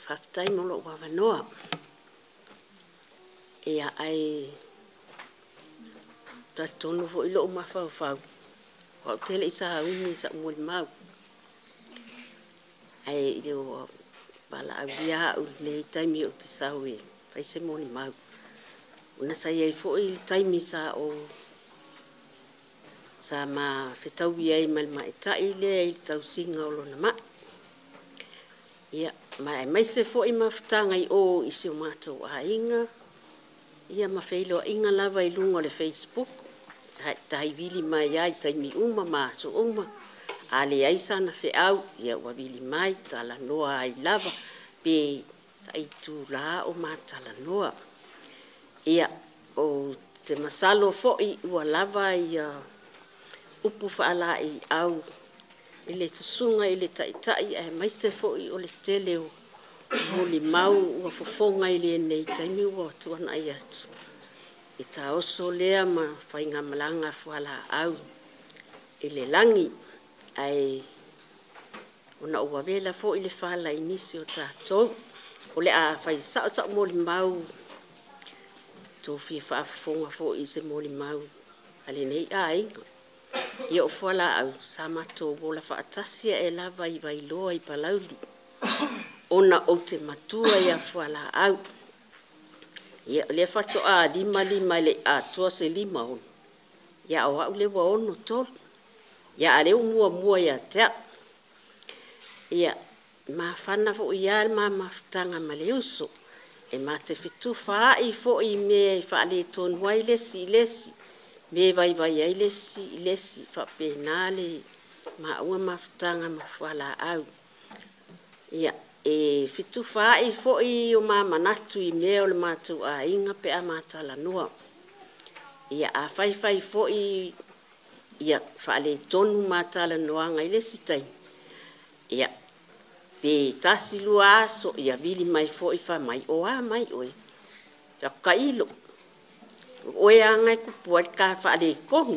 Whaftai molo wawanoa. Ia ai tatonu fo ilo mawhau. Wau tele isa umi sa umuri mau. Ai ilio bala avia u nei taimi o te saue. Fai se moni mau. Una sa iei fo il taimi sa o sa ma whetau iei malma e tai lea i tau singa o lona mai. Ia mai se fo i mawhtanga i o isi o mātou a inga. Ia ma whailo inga lava i lunga le Facebook. Tai vili mai ai taimi uma mātou uma. Ale ai sana whi au, ia ua vili mai tala noa ai lava. Pe tai tu la o mātala noa. Ia o te masalo fo i ua lava i upu whaala i au. Ile tusunga ile tai ai mai se fo i o le tele o moli mau ua fofonga ile nei taimi ua tuana ai atu. I ta oso lea ma whainga malanga whala au. Ile langi ai una ua vela fo ile whala inisi o tātou. O le a whai sao moli mau. Tō whia whaafonga fo i se moli mau. Ale nei a inga. Ia o whala au sa mato wola whaatasia e lava i wailoa i palauli. Ona o te matua ia whala au. Ia le whato a lima le a tua se lima on. Ia o au le wa ono tolu. Ia a leo mua ia tea. Ia ma whana fo ia ma mawhtanga ma le uso. E ma te fitu wha i fo i me wha le tonu wai lesi. Me vai ai lesi fa penale ma ua mawhtanga ma whala au. Ia e fitu wha i fo i o ma manatu i me o le mātou a inga pe a mātala noa. Ia a whai fo i ia wha le tonu mātala noa ngai lesi tai. Ia pe tasi lua aso ia vili mai fo i wha mai o a mai oi. Ia kailo. Oe angai kupua ka wha le kohu.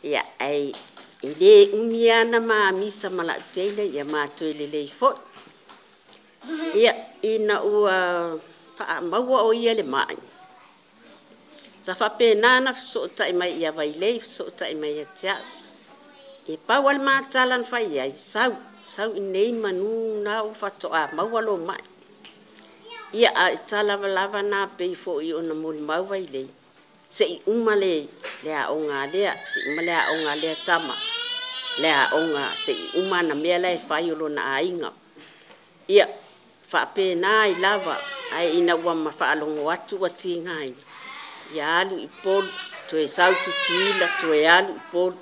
Ia ai i le umiana ma misa mala teile ia mātou le lei fo. Ia ina ua wha maua o ia le mai. Sa wha penana so tai mai ia vai lei so tai mai ia tia. E pawal mātalan whai ai sau i nei manu na u whatoa maua lo mai. Ia a lava na pe fo i ona moli mau vai lei. Se i umale lea o ngā lea, se i umale o ngā lea tama. Lea o ngā, se i umana mea lei whai o lona a inga. Ia, whape nā i lava, ai ina ua ma whaalongo atu wa ti ngai. Ia alu i polu, to e sau tutuila, to e alu i polu.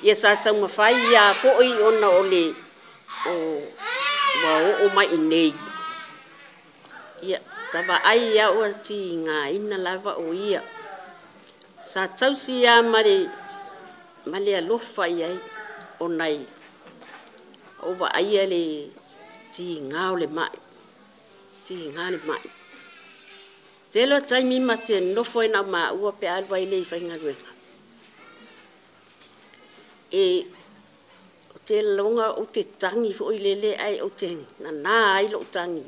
Ia sa tau ma whai ia fo i ona o le, o mai i nei. Ia, tawa ai ia ua ti ngā ina lava o ia. Sa tausi ia male alofa iai o nei. O wa ai le ti ngā o le mai. Ti ngā le mai. Telo taimi ma te nofo ina ma ua pe alwa i le i whainga ruenga. E o te longa o te tangi fo i lele ai o te nana ai lo tangi.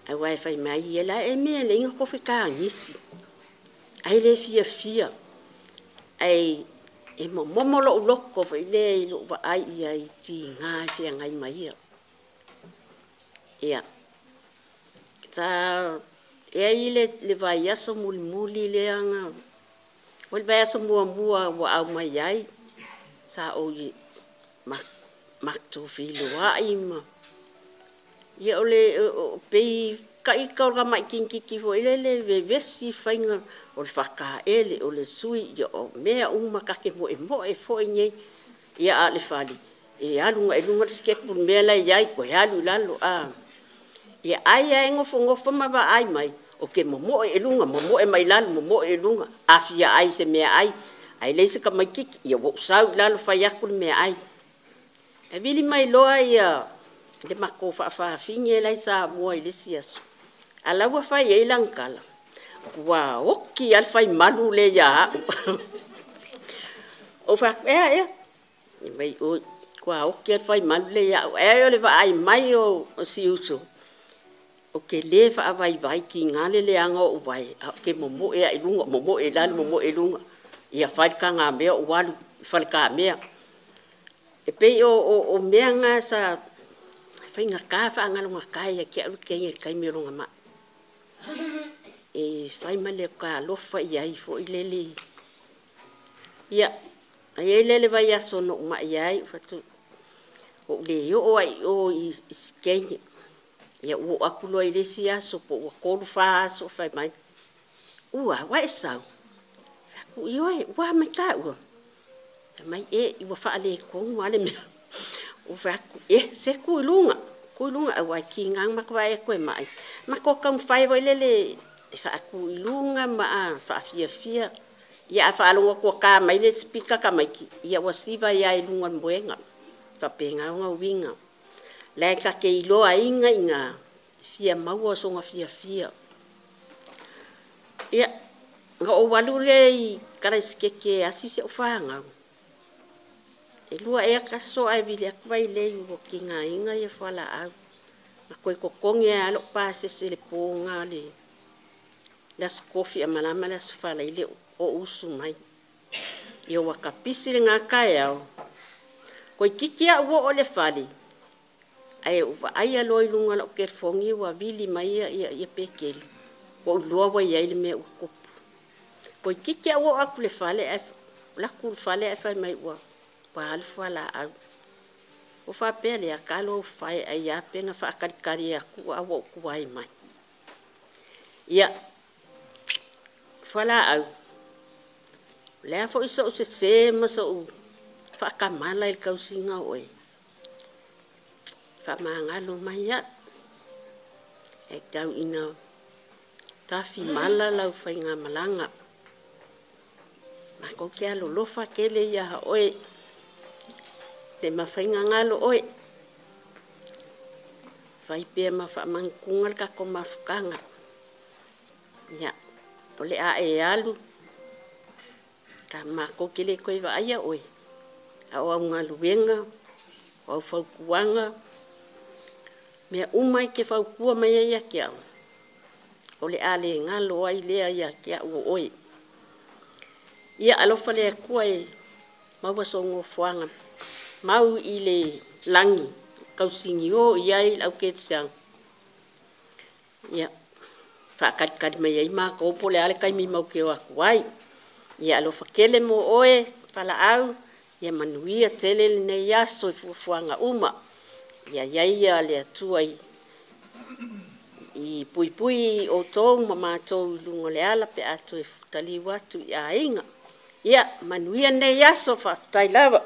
Ai wai fai mai ia la e mea le inga kofi ka ngisi. Ai le fia. Ai e momo lo loko fai le lo wa ai ia i ti ngā fia ngai mai ia. Ia. Sa e ai le vai aso muli le anga. O le vai aso mua wa au mai ai. Sa o i makto filo wa i ma. Ia ole pei kai kaura mai kinki fo ile le vesi fainga o le whaka ele o le sui ia o mea uma kake mo e fo i nei ia a le whali e alunga skepu mea lai iai ko e alu lalo a ia ai ngofo mawa ai mai o ke momo e lunga momo e mai lalo momo e lunga afia ai se mea ai le se ka mai kiki ia wo sau lalo whaiakul mea ai e vili mai loa ia le mako fa finge lai sa mo ile siaso ala wa fa ye lankala wa oki al fai malu le ya o fa e mai o Kua o ke fai malu le ya e le va ai mai o si uso. O ke le fa vai vai ki ngale le anga o vai ke momo e ai lunga momo e la momo e lunga. Ia fai ka nga me o walu fai ka me. E pe o meanga sa fai nga ka fa nga lunga kai ke alu ke kai me lunga ma. E fai male ka lo fai ai fo ilele. Ia ai lele vai aso no ma ai fatu o le o ai o iskenge ia o akulo ile si aso po o kolu fa aso fai mai ua wa esa ku yo wa me ta u mai e wa fa le ko wale me o fa se ku lunga wa ki ngang ma kwa e ko mai ma ko kam fai vo lele fa ku lunga ma fa fia ia fa lunga ko ka mai le speaker ka mai ki ia wa siva ia e lunga mbuenga fa penga nga winga la ka ke ilo ainga inga fia mau so nga fia ia nga o walu le kara skeke asisi o fanga e lua e ka so ai vile vai le u kinga inga ia fala a ko ko konge alo pa se le ponga le las coffee malama las fala ile o usu mai ia wa kapisi nga kai au ko kikia wo ole fali ai ai aloi lunga lo ke fongi wa vili mai ia pekel wo lo wa ia ile me ko kikia wo akule fale la kul fale fa mai wa pa alfa la o fa pele a kalo fai ai a pena fa kari aku wo ku ai mai ia fala au le fo iso se ma so fa kamala il kausinga oi fa mangalo mai ya e tau ina tafi mala lau fainga malanga ma ko ke alo lo fa kele ya oi te ma fainga ngalo oi fai pe ma fa mangkungal ka ko mafkanga ya ole a e alu ka ma ko kele ko va ya oi au ngalo wenga au fa kuanga me umai ke fa ku mai ya kia ole ale ngalo ai le ya kia o oi ia alo fa le ku ai mau so ngo fuanga mau ile langi kau singio ia au ke sang ia fa kat mai ai ma ko pole ale kai mi mau ke wa wai ia alo fa kele mo oe fala au ia manuia tele ne ya so fuanga uma ia le tuai i pui o tau mama tau lungo le ala pe atu tali watu ia inga ia manuia ne ya so fa tai lava